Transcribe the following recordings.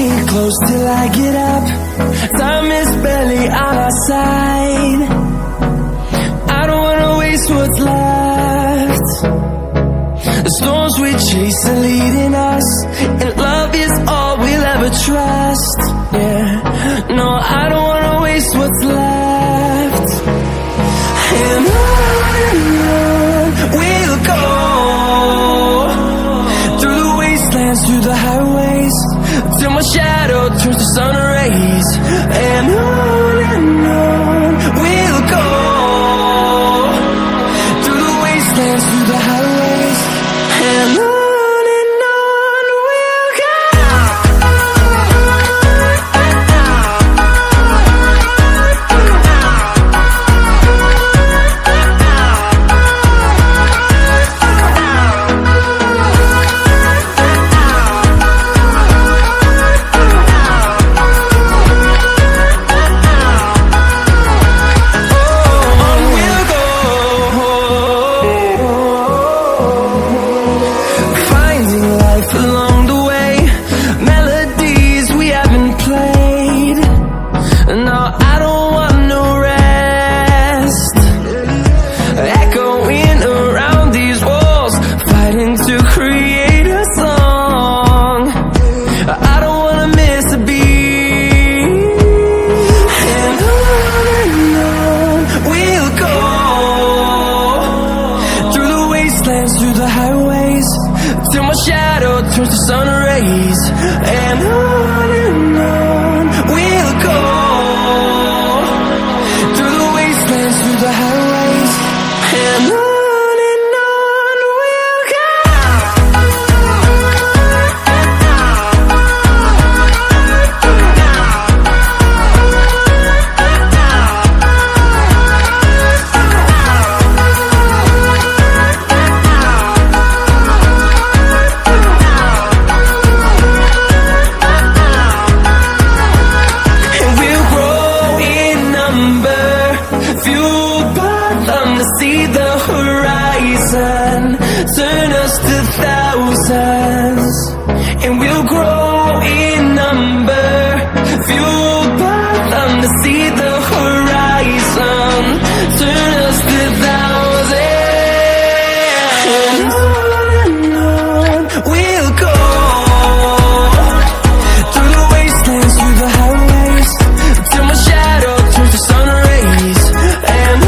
me close till I get up. Time is barely on our side. I don't wanna waste what's left. The storms we chase are leading us, and love is all we'll ever trust. Yeah, no, I don't wanna waste what's left. And on we'll go, through the wastelands, through the highways, till my shadow turns to sun rays. And on we'll go, through the wastelands, through the highways, and on we'll go. Through the highways, till my shadow turns to sun rays. And on we'll go, through the wastelands, through the highways, and on we'll go. See the horizon, turn us to thousands, and we'll grow in number, fueled by them. To see the horizon, turn us to thousands, and on we'll go, through the wastelands, through the highways, till my shadow turns to sun rays. And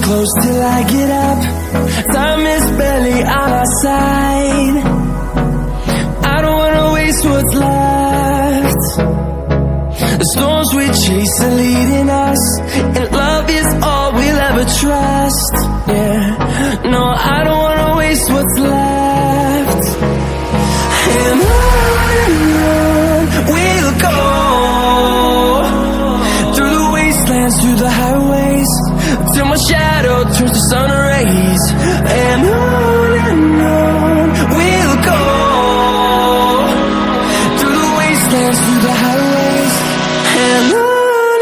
close till I get up. Time is barely on our side. I don't wanna waste what's left. The storms we chase are leading us, and love is all we'll ever trust. Yeah, no, I don't wanna waste what's left. And on we'll go, through the wastelands, through the highways, till my shadow turns to sun rays. And on we'll go, through the wastelands, through the highways, and on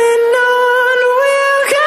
we'll go.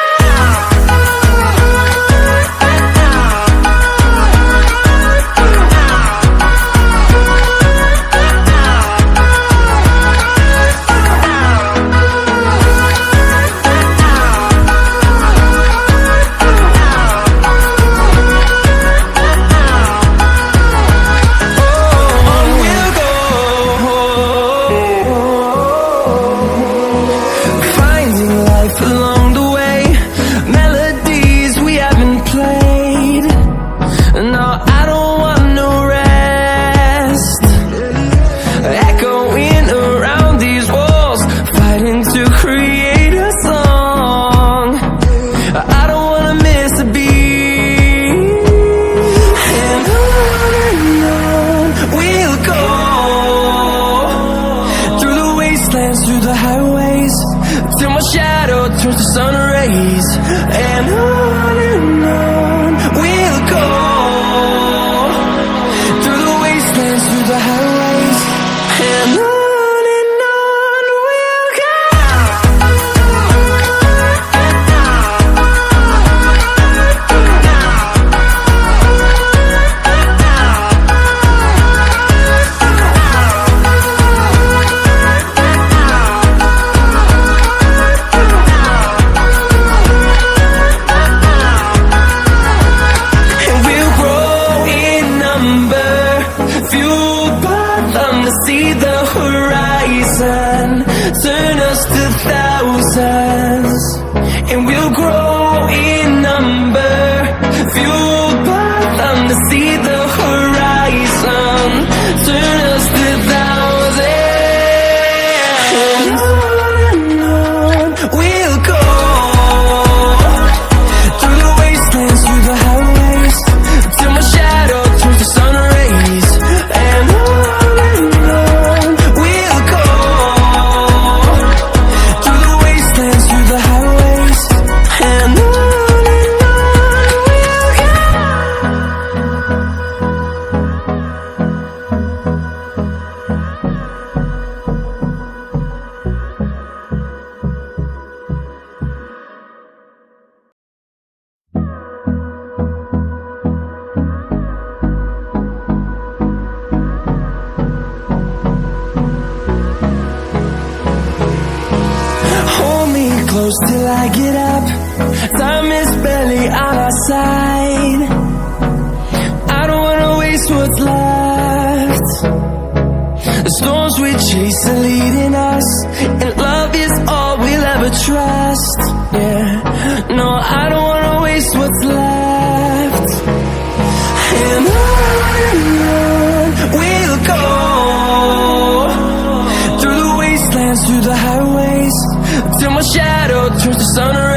I get up. Time is barely on our side. I don't wanna waste what's left. The storms we chase are leading us, and love is all we'll ever trust. Yeah, no, I don't wanna waste what's left. And on we'll go, through the wastelands, through the highways, till my shadow turns to sun